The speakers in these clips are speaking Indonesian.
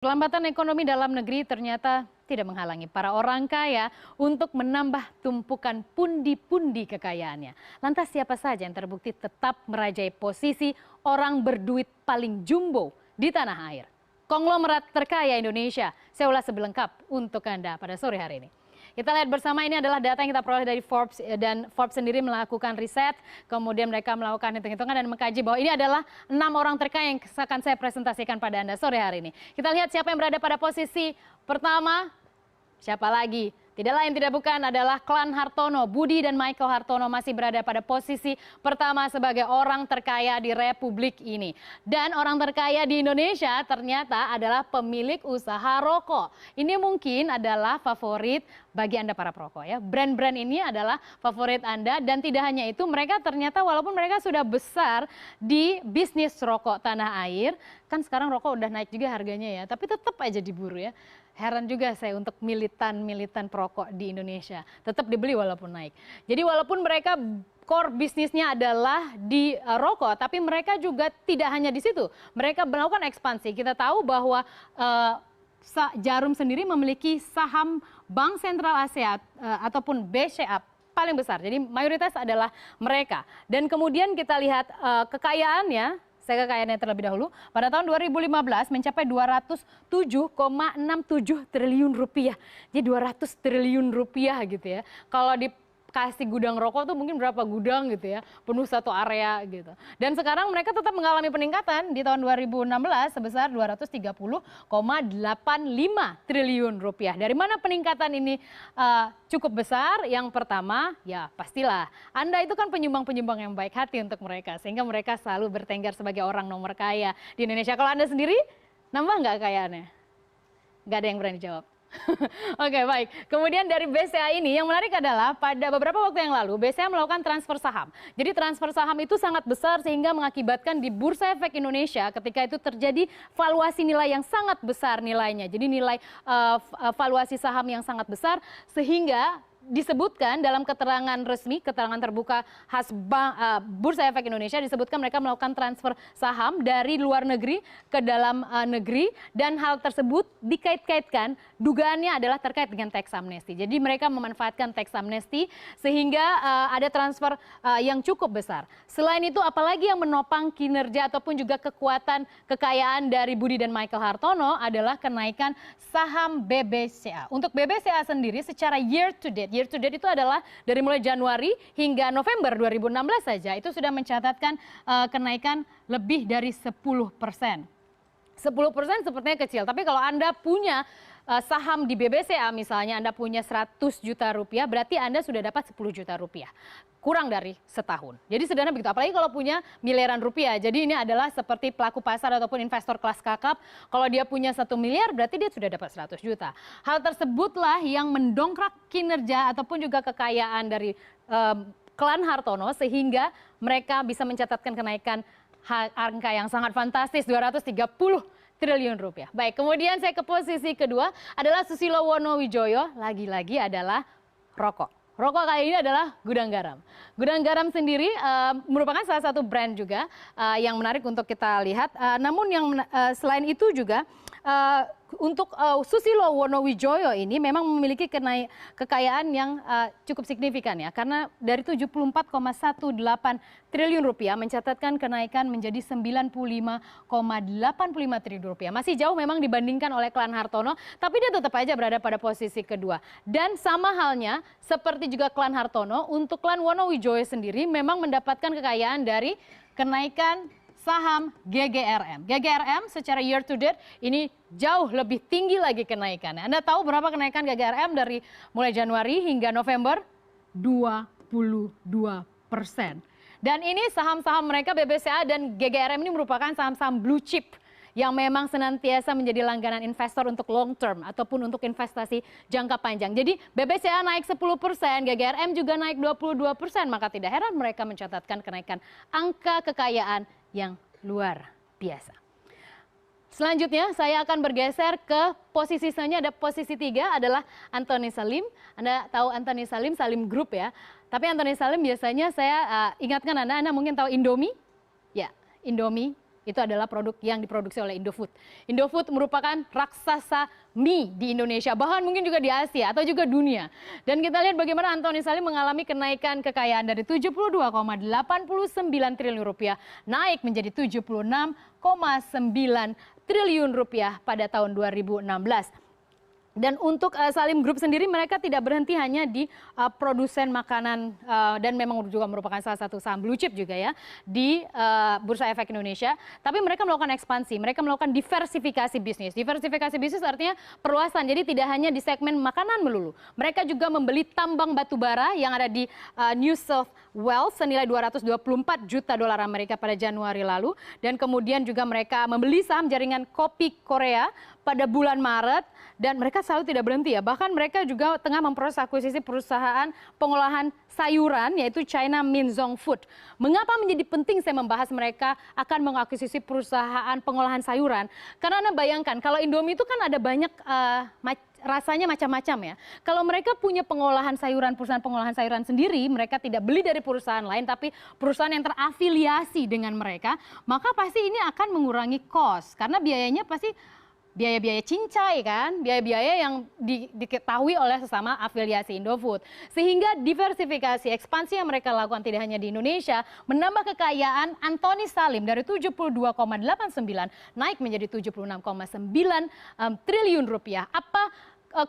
Pelambatan ekonomi dalam negeri ternyata tidak menghalangi para orang kaya untuk menambah tumpukan pundi-pundi kekayaannya. Lantas siapa saja yang terbukti tetap merajai posisi orang berduit paling jumbo di tanah air? Konglomerat terkaya Indonesia. Saya ulas sebelengkap untuk Anda pada sore hari ini. Kita lihat bersama, ini adalah data yang kita peroleh dari Forbes, dan Forbes sendiri melakukan riset, kemudian mereka melakukan hitung-hitungan dan mengkaji bahwa ini adalah 6 orang terkaya yang akan saya presentasikan pada Anda sore hari ini. Kita lihat siapa yang berada pada posisi pertama. Siapa lagi? Tidak lain tidak bukan adalah klan Hartono. Budi dan Michael Hartono masih berada pada posisi pertama sebagai orang terkaya di Republik ini. Dan orang terkaya di Indonesia ternyata adalah pemilik usaha rokok. Ini mungkin adalah favorit bagi Anda para perokok ya. Brand-brand ini adalah favorit Anda, dan tidak hanya itu, mereka ternyata walaupun mereka sudah besar di bisnis rokok tanah air, kan sekarang rokok udah naik juga harganya ya, tapi tetap aja diburu ya. Heran juga saya untuk militan perokok di Indonesia. Tetap dibeli walaupun naik. Jadi walaupun mereka core bisnisnya adalah di rokok, tapi mereka juga tidak hanya di situ. Mereka melakukan ekspansi. Kita tahu bahwa Jarum sendiri memiliki saham Bank Sentral Asia ataupun BCA paling besar. Jadi mayoritas adalah mereka. Dan kemudian kita lihat kekayaannya. Saya kekayaannya terlebih dahulu. Pada tahun 2015 mencapai 207,67 triliun rupiah. Jadi 200 triliun rupiah gitu ya. Kalau dikasih gudang rokok tuh mungkin berapa gudang gitu ya. Penuh satu area gitu. Dan sekarang mereka tetap mengalami peningkatan di tahun 2016 sebesar 230,85 triliun rupiah. Dari mana peningkatan ini cukup besar? Yang pertama, ya pastilah Anda itu kan penyumbang-penyumbang yang baik hati untuk mereka, sehingga mereka selalu bertengger sebagai orang nomor kaya di Indonesia. Kalau Anda sendiri, nambah nggak kekayaannya? Nggak ada yang berani jawab. Oke, baik. Kemudian dari BCA ini yang menarik adalah pada beberapa waktu yang lalu BCA melakukan transfer saham. Jadi transfer saham itu sangat besar sehingga mengakibatkan di Bursa Efek Indonesia ketika itu terjadi valuasi nilai yang sangat besar nilainya. Jadi nilai valuasi saham yang sangat besar sehingga disebutkan dalam keterangan resmi, keterangan terbuka khas Bursa Efek Indonesia, disebutkan mereka melakukan transfer saham dari luar negeri ke dalam negeri, dan hal tersebut dikait-kaitkan, dugaannya adalah terkait dengan tax amnesty. Jadi mereka memanfaatkan tax amnesty sehingga ada transfer yang cukup besar. Selain itu, apalagi yang menopang kinerja ataupun juga kekuatan kekayaan dari Budi dan Michael Hartono adalah kenaikan saham BBCA. Untuk BBCA sendiri secara year to date itu adalah dari mulai Januari hingga November 2016 saja itu sudah mencatatkan kenaikan lebih dari 10%. 10% sepertinya kecil, tapi kalau Anda punya saham di BBCA misalnya, Anda punya 100 juta rupiah, berarti Anda sudah dapat 10 juta rupiah. Kurang dari setahun. Jadi sederhana begitu. Apalagi kalau punya miliaran rupiah. Jadi ini adalah seperti pelaku pasar ataupun investor kelas kakap. Kalau dia punya 1 miliar, berarti dia sudah dapat 100 juta. Hal tersebutlah yang mendongkrak kinerja ataupun juga kekayaan dari klan Hartono sehingga mereka bisa mencatatkan kenaikan angka yang sangat fantastis, 230 triliun rupiah. Baik, kemudian saya ke posisi kedua adalah Susilo Wonowijoyo, lagi-lagi adalah rokok. Rokok kali ini adalah Gudang Garam. Gudang Garam sendiri merupakan salah satu brand juga yang menarik untuk kita lihat. Namun yang selain itu juga untuk Susilo Wonowijoyo ini memang memiliki kekayaan yang cukup signifikan ya, karena dari 74,18 triliun rupiah mencatatkan kenaikan menjadi 95,85 triliun rupiah. Masih jauh memang dibandingkan oleh klan Hartono, tapi dia tetap aja berada pada posisi kedua. Dan sama halnya seperti juga klan Hartono, untuk klan Wonowijoyo sendiri memang mendapatkan kekayaan dari kenaikan saham GGRM. GGRM secara year to date ini jauh lebih tinggi lagi kenaikannya. Anda tahu berapa kenaikan GGRM dari mulai Januari hingga November? 22%. Dan ini saham-saham mereka BBCA dan GGRM ini merupakan saham-saham blue chip yang memang senantiasa menjadi langganan investor untuk long term ataupun untuk investasi jangka panjang. Jadi BBCA naik 10%, GGRM juga naik 22%, maka tidak heran mereka mencatatkan kenaikan angka kekayaan yang luar biasa. Selanjutnya saya akan bergeser ke posisi selanjutnya, ada posisi 3 adalah Antoni Salim. Anda tahu Antoni Salim, Salim Group ya. Tapi Antoni Salim biasanya saya ingatkan Anda mungkin tahu Indomie. Ya, Indomie Itu adalah produk yang diproduksi oleh Indofood. Indofood merupakan raksasa mie di Indonesia, bahkan mungkin juga di Asia atau juga dunia. Dan kita lihat bagaimana Antoni Salim mengalami kenaikan kekayaan dari 72,89 triliun rupiah naik menjadi 76,9 triliun rupiah pada tahun 2016. Dan untuk Salim Group sendiri, mereka tidak berhenti hanya di produsen makanan dan memang juga merupakan salah satu saham blue chip juga ya di Bursa Efek Indonesia. Tapi mereka melakukan ekspansi, mereka melakukan diversifikasi bisnis. Diversifikasi bisnis artinya perluasan, jadi tidak hanya di segmen makanan melulu. Mereka juga membeli tambang batu bara yang ada di New South Wales senilai 224 juta dolar Amerika pada Januari lalu. Dan kemudian juga mereka membeli saham jaringan kopi Korea pada bulan Maret, dan mereka selalu tidak berhenti ya. Bahkan mereka juga tengah memproses akuisisi perusahaan pengolahan sayuran yaitu China Minzhong Food. Mengapa menjadi penting saya membahas mereka akan mengakuisisi perusahaan pengolahan sayuran? Karena Anda bayangkan kalau Indomie itu kan ada banyak rasanya macam-macam ya. Kalau mereka punya pengolahan sayuran, perusahaan pengolahan sayuran sendiri, mereka tidak beli dari perusahaan lain, tapi perusahaan yang terafiliasi dengan mereka, maka pasti ini akan mengurangi cost. Karena biayanya pasti biaya-biaya cincai kan, biaya-biaya yang diketahui oleh sesama afiliasi Indofood. Sehingga diversifikasi, ekspansi yang mereka lakukan tidak hanya di Indonesia, menambah kekayaan Antoni Salim dari 72,89 naik menjadi 76,9 triliun rupiah. Apa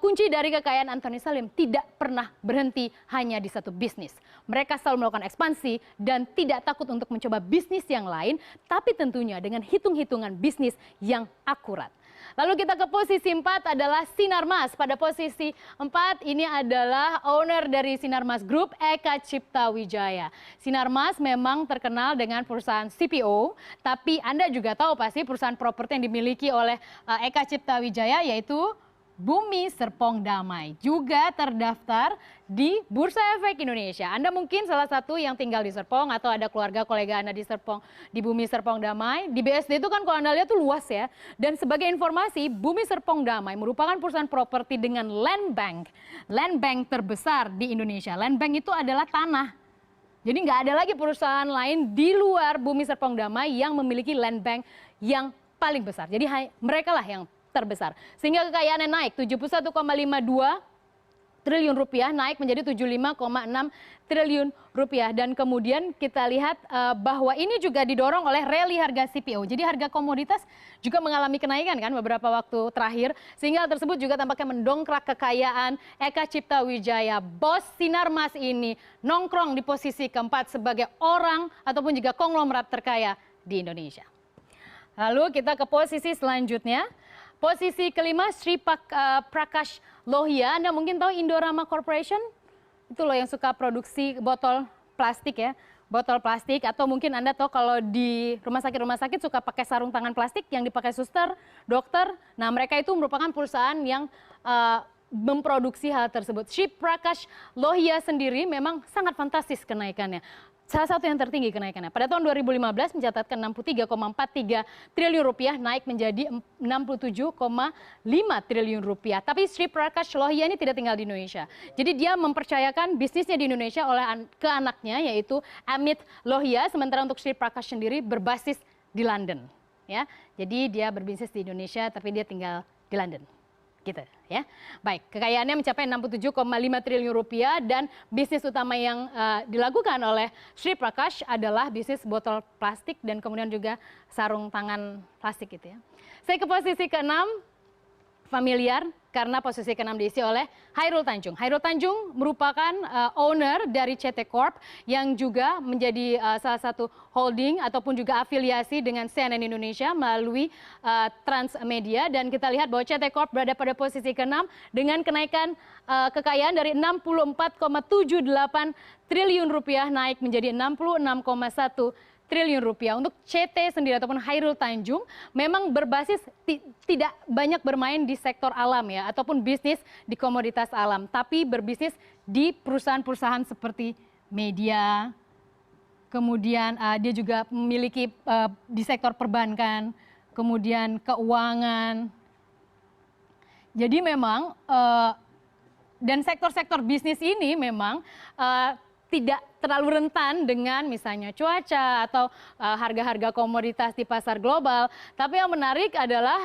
kunci dari kekayaan Antoni Salim? Tidak pernah berhenti hanya di satu bisnis. Mereka selalu melakukan ekspansi dan tidak takut untuk mencoba bisnis yang lain, tapi tentunya dengan hitung-hitungan bisnis yang akurat. Lalu kita ke posisi 4 adalah Sinarmas. Pada posisi 4 ini adalah owner dari Sinarmas Group, Eka Cipta Wijaya. Sinarmas memang terkenal dengan perusahaan CPO, tapi Anda juga tahu pasti perusahaan properti yang dimiliki oleh Eka Cipta Wijaya yaitu Bumi Serpong Damai, juga terdaftar di Bursa Efek Indonesia. Anda mungkin salah satu yang tinggal di Serpong atau ada keluarga kolega Anda di Serpong, di Bumi Serpong Damai. Di BSD itu kan kalau Anda lihat tuh luas ya. Dan sebagai informasi, Bumi Serpong Damai merupakan perusahaan properti dengan land bank terbesar di Indonesia. Land bank itu adalah tanah. Jadi nggak ada lagi perusahaan lain di luar Bumi Serpong Damai yang memiliki land bank yang paling besar. Jadi mereka lah yang terbesar. Sehingga kekayaannya naik 71,52 triliun rupiah naik menjadi 75,6 triliun rupiah. Dan kemudian kita lihat bahwa ini juga didorong oleh rally harga CPO. Jadi harga komoditas juga mengalami kenaikan kan beberapa waktu terakhir. Sehingga hal tersebut juga tampaknya mendongkrak kekayaan Eka Cipta Wijaya. Bos Sinarmas ini nongkrong di posisi keempat sebagai orang ataupun juga konglomerat terkaya di Indonesia. Lalu kita ke posisi selanjutnya. Posisi kelima, Sri Prakash Lohia. Anda mungkin tahu Indorama Corporation? Itu loh yang suka produksi botol plastik ya. Botol plastik, atau mungkin Anda tahu kalau di rumah sakit suka pakai sarung tangan plastik yang dipakai suster, dokter. Nah mereka itu merupakan perusahaan yang memproduksi hal tersebut. Sri Prakash Lohia sendiri memang sangat fantastis kenaikannya. Salah satu yang tertinggi kenaikannya. Pada tahun 2015 mencatatkan 63,43 triliun rupiah naik menjadi 67,5 triliun rupiah. Tapi Sri Prakash Lohia ini tidak tinggal di Indonesia. Jadi dia mempercayakan bisnisnya di Indonesia ke anaknya yaitu Amit Lohia. Sementara untuk Sri Prakash sendiri berbasis di London. Ya, jadi dia berbisnis di Indonesia tapi dia tinggal di London. Gitu ya. Baik, kekayaannya mencapai 67,5 triliun rupiah dan bisnis utama yang dilakukan oleh Sri Prakash adalah bisnis botol plastik dan kemudian juga sarung tangan plastik gitu ya. Saya ke posisi ke-6, familiar karena posisi ke-6 diisi oleh Hairul Tanjung. Hairul Tanjung merupakan owner dari CT Corp yang juga menjadi salah satu holding ataupun juga afiliasi dengan CNN Indonesia melalui Transmedia, dan kita lihat bahwa CT Corp berada pada posisi ke-6 dengan kenaikan kekayaan dari 64,78 triliun rupiah naik menjadi 66,1 triliun rupiah. Untuk CT sendiri ataupun Hairul Tanjung memang berbasis tidak banyak bermain di sektor alam ya ataupun bisnis di komoditas alam, tapi berbisnis di perusahaan-perusahaan seperti media. Kemudian dia juga memiliki di sektor perbankan, kemudian keuangan. Jadi memang dan sektor-sektor bisnis ini memang tidak terlalu rentan dengan misalnya cuaca atau harga-harga komoditas di pasar global. Tapi yang menarik adalah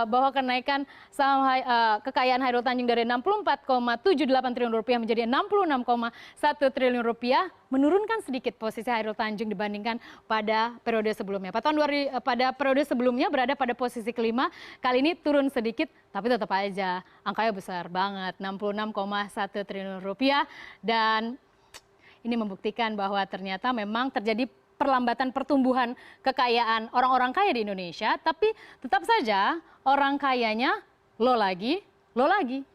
bahwa kenaikan saham kekayaan Hairul Tanjung dari 64,78 triliun rupiah menjadi 66,1 triliun rupiah menurunkan sedikit posisi Hairul Tanjung dibandingkan pada periode sebelumnya. Pada periode sebelumnya berada pada posisi kelima, kali ini turun sedikit tapi tetap aja angkanya besar banget, 66,1 triliun rupiah. Dan ini membuktikan bahwa ternyata memang terjadi perlambatan pertumbuhan kekayaan orang-orang kaya di Indonesia, tapi tetap saja orang kayanya lo lagi, lo lagi.